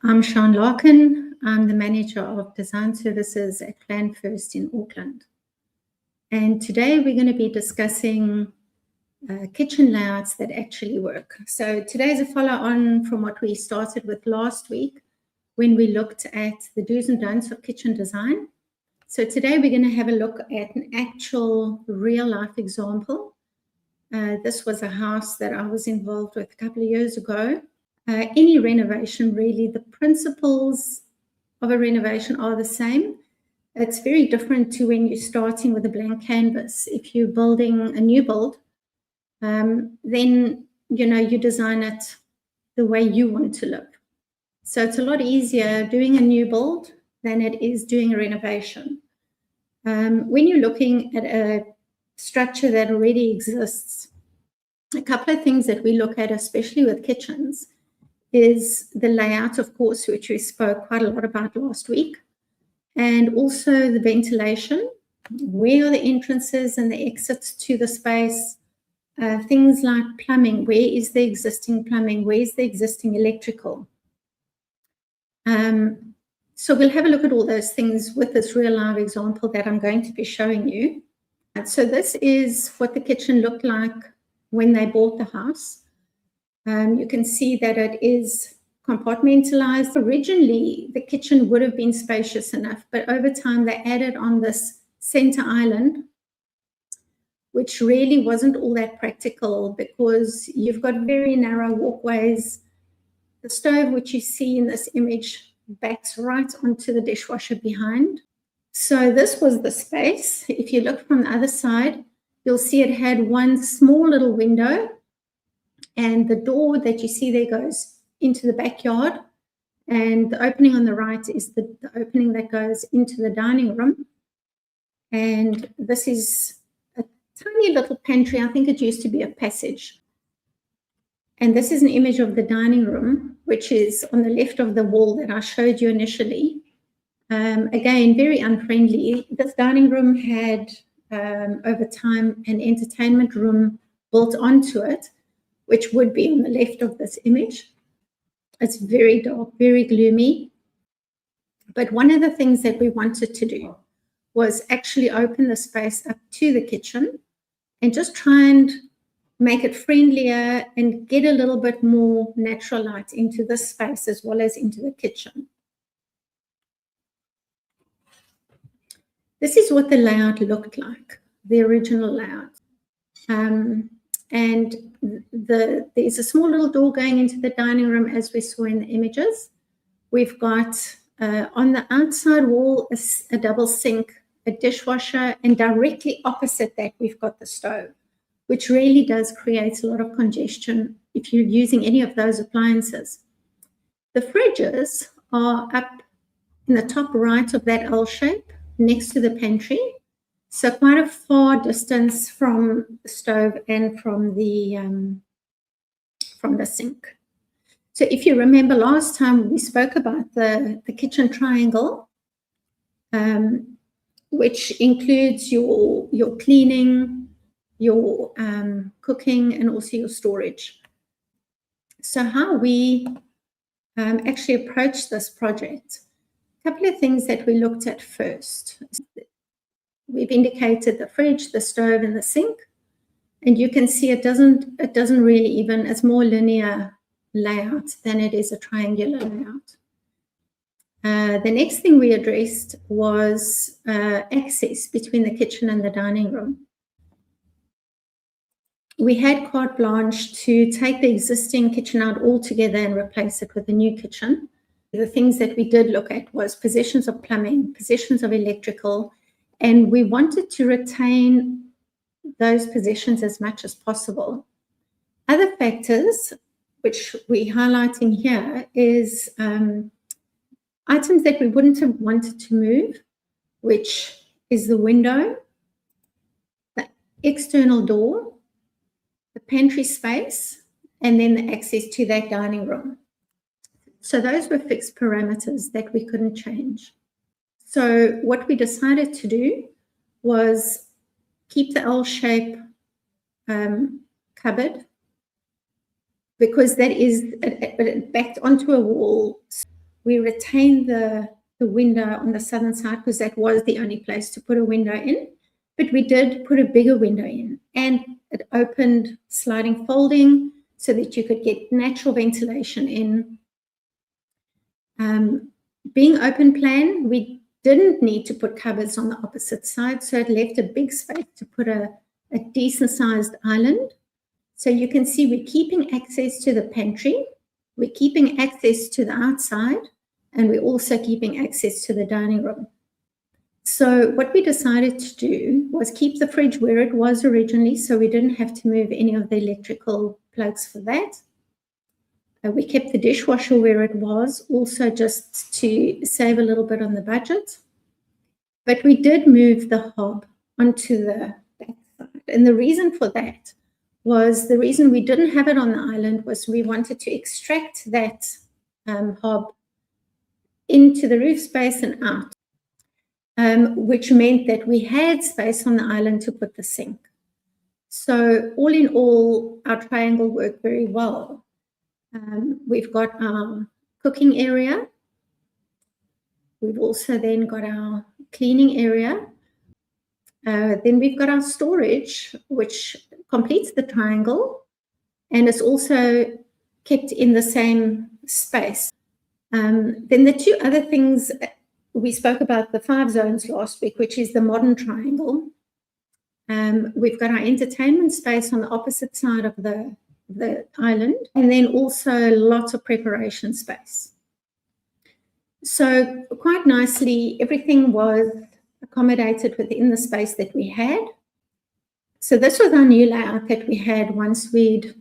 I'm Sean Larkin. I'm the Manager of Design Services at Plan First in Auckland. And today we're going to be discussing kitchen layouts that actually work. So today is a follow-on from what we started with last week when we looked at the do's and don'ts of kitchen design. So today we're going to have a look at an actual real-life example. This was a house that I was involved with a couple of years ago. Any renovation, really, the principles of a renovation are the same. It's very different to when you're starting with a blank canvas. If you're building a new build, then you design it the way you want to live. So it's a lot easier doing a new build than it is doing a renovation. When you're looking at a structure that already exists, a couple of things that we look at, especially with kitchens, is the layout, of course, which we spoke quite a lot about last week, and also the ventilation. Where are the entrances and the exits to the space? Things like plumbing. Where is the existing plumbing? Where is the existing electrical? So we'll have a look at all those things with this real live example that I'm going to be showing you. So this is what the kitchen looked like when they bought the house. You can see that it is compartmentalized. Originally, the kitchen would have been spacious enough, but over time they added on this center island, which really wasn't all that practical because you've got very narrow walkways. The stove, which you see in this image, backs right onto the dishwasher behind. So this was the space. If you look from the other side, you'll see it had one small little window, and the door that you see there goes into the backyard, and the opening on the right is the opening that goes into the dining room. And this is a tiny little pantry. I think it used to be a passage. And this is an image of the dining room, which is on the left of the wall that I showed you initially. Again, very unfriendly. This dining room had, over time, an entertainment room built onto it, which would be on the left of this image. It's very dark, very gloomy. But one of the things that we wanted to do was actually open the space up to the kitchen and just try and make it friendlier and get a little bit more natural light into this space as well as into the kitchen. This is what the layout looked like, the original layout. And there's a small little door going into the dining room, as we saw in the images. We've got on the outside wall a double sink, a dishwasher, and directly opposite that we've got the stove, which really does create a lot of congestion if you're using any of those appliances. The fridges are up in the top right of that L shape next to the pantry. So quite a far distance from the stove and from the sink. So if you remember last time we spoke about the kitchen triangle, which includes your cleaning, your cooking, and also your storage. So how we actually approached this project, a couple of things that we looked at first. We've indicated the fridge, the stove, and the sink. And you can see it doesn't really even, it's more linear layout than it is a triangular layout. The next thing we addressed was access between the kitchen and the dining room. We had carte blanche to take the existing kitchen out altogether and replace it with a new kitchen. The things that we did look at was positions of plumbing, positions of electrical, and we wanted to retain those positions as much as possible. Other factors, which we're highlighting here, is items that we wouldn't have wanted to move, which is the window, the external door, the pantry space, and then the access to that dining room. So those were fixed parameters that we couldn't change. So what we decided to do was keep the L-shape cupboard, because that is it backed onto a wall. We retained the window on the southern side because that was the only place to put a window in. But we did put a bigger window in, and it opened sliding folding so that you could get natural ventilation in. Being open plan, we didn't need to put cupboards on the opposite side, so it left a big space to put a decent sized island. So you can see we're keeping access to the pantry, we're keeping access to the outside, and we're also keeping access to the dining room. So what we decided to do was keep the fridge where it was originally, so we didn't have to move any of the electrical plugs for that. We kept the dishwasher where it was, also just to save a little bit on the budget. But we did move the hob onto the back side. And the reason for that was, the reason we didn't have it on the island was we wanted to extract that hob into the roof space and out, which meant that we had space on the island to put the sink. So all in all, our triangle worked very well. We've got our cooking area. We've also then got our cleaning area. Then we've got our storage, which completes the triangle, and it's also kept in the same space. Then the two other things, we spoke about the 5 zones last week, which is the modern triangle. We've got our entertainment space on the opposite side of the island, and then also lots of preparation space. So quite nicely, everything was accommodated within the space that we had. So this was our new layout that we had once we'd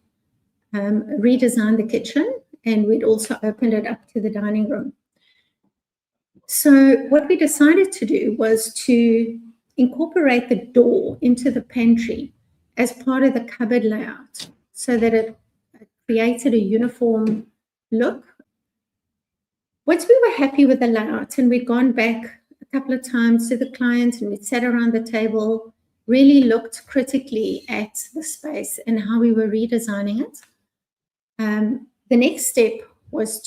redesigned the kitchen, and we'd also opened it up to the dining room. So what we decided to do was to incorporate the door into the pantry as part of the cupboard layout, so that it created a uniform look. Once we were happy with the layout and we'd gone back a couple of times to the client and we'd sat around the table, really looked critically at the space and how we were redesigning it, the next step was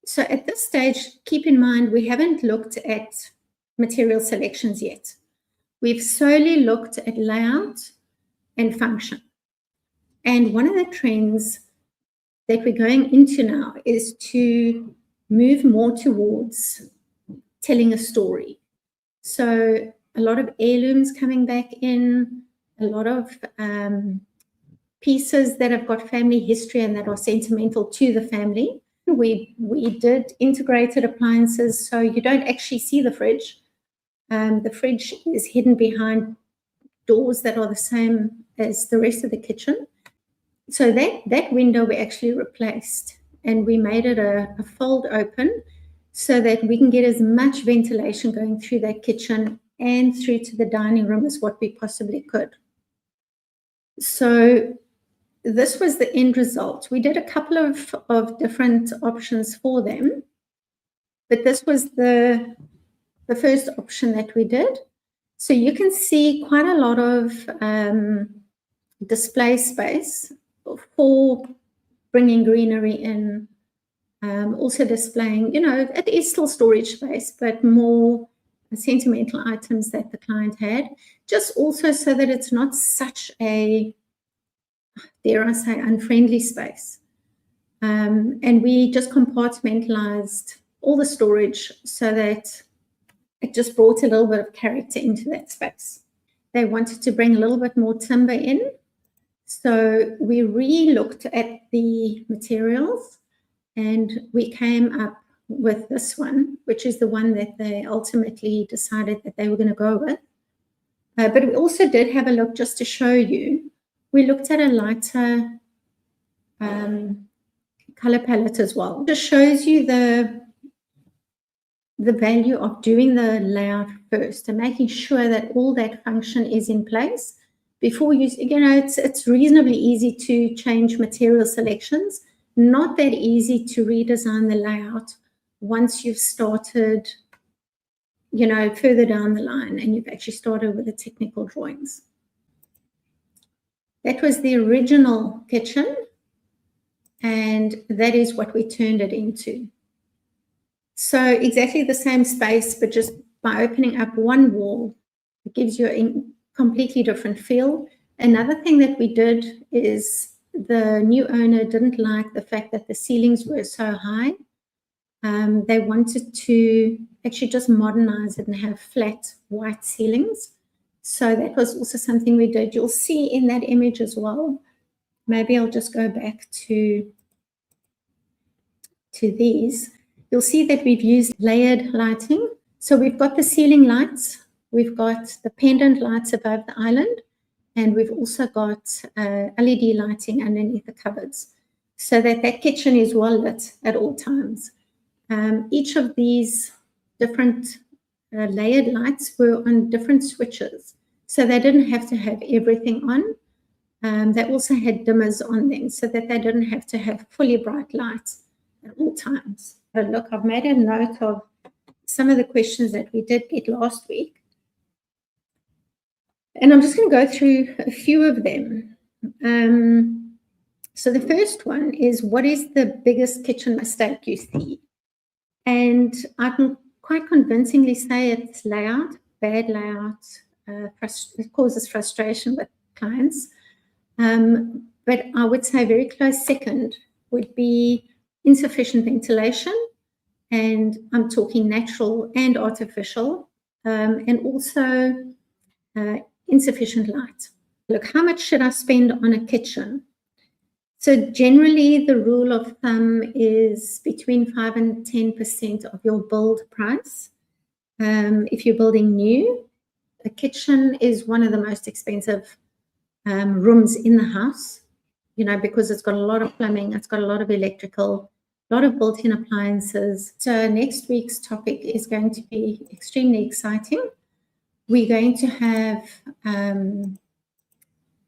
so at this stage, keep in mind, we haven't looked at material selections yet. We've solely looked at layout and function. And one of the trends that we're going into now is to move more towards telling a story. So a lot of heirlooms coming back in, a lot of pieces that have got family history and that are sentimental to the family. We did integrated appliances, so you don't actually see the fridge. The fridge is hidden behind doors that are the same as the rest of the kitchen. So that window we actually replaced, and we made it a fold open so that we can get as much ventilation going through that kitchen and through to the dining room as what we possibly could. So this was the end result. We did a couple of different options for them, but this was the first option that we did. So you can see quite a lot of display space for bringing greenery in, also displaying, it is still storage space, but more sentimental items that the client had, just also so that it's not such a, dare I say, unfriendly space. And we just compartmentalized all the storage so that it just brought a little bit of character into that space. They wanted to bring a little bit more timber in, so we re-looked at the materials and we came up with this one, which is the one that they ultimately decided that they were going to go with. But we also did have a look, just to show you, we looked at a lighter color palette as well. It just shows you the value of doing the layout first and making sure that all that function is in place before you, it's reasonably easy to change material selections, not that easy to redesign the layout once you've started, further down the line and you've actually started with the technical drawings. That was the original kitchen, and that is what we turned it into. So exactly the same space, but just by opening up one wall, it gives you a completely different feel. Another thing that we did is the new owner didn't like the fact that the ceilings were so high. They wanted to actually just modernize it and have flat white ceilings. So that was also something we did. You'll see in that image as well. Maybe I'll just go back to these. You'll see that we've used layered lighting. So we've got the ceiling lights, we've got the pendant lights above the island, and we've also got LED lighting underneath the cupboards so that that kitchen is well lit at all times. Each of these different layered lights were on different switches, so they didn't have to have everything on. They also had dimmers on them so that they didn't have to have fully bright lights at all times. But look, I've made a note of some of the questions that we did get last week. And I'm just going to go through a few of them. So the first one is, what is the biggest kitchen mistake you see? And I can quite convincingly say it's layout, bad layout. It causes frustration with clients. But I would say a very close second would be insufficient ventilation. And I'm talking natural and artificial, and also insufficient light. Look, how much should I spend on a kitchen? So generally, the rule of thumb is between 5 and 10% of your build price. If you're building new, a kitchen is one of the most expensive rooms in the house, because it's got a lot of plumbing, it's got a lot of electrical, a lot of built-in appliances. So next week's topic is going to be extremely exciting. We're going to have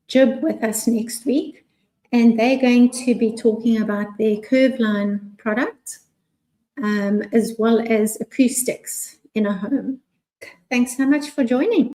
Jib with us next week, and they're going to be talking about their curve line product, as well as acoustics in a home. Thanks so much for joining.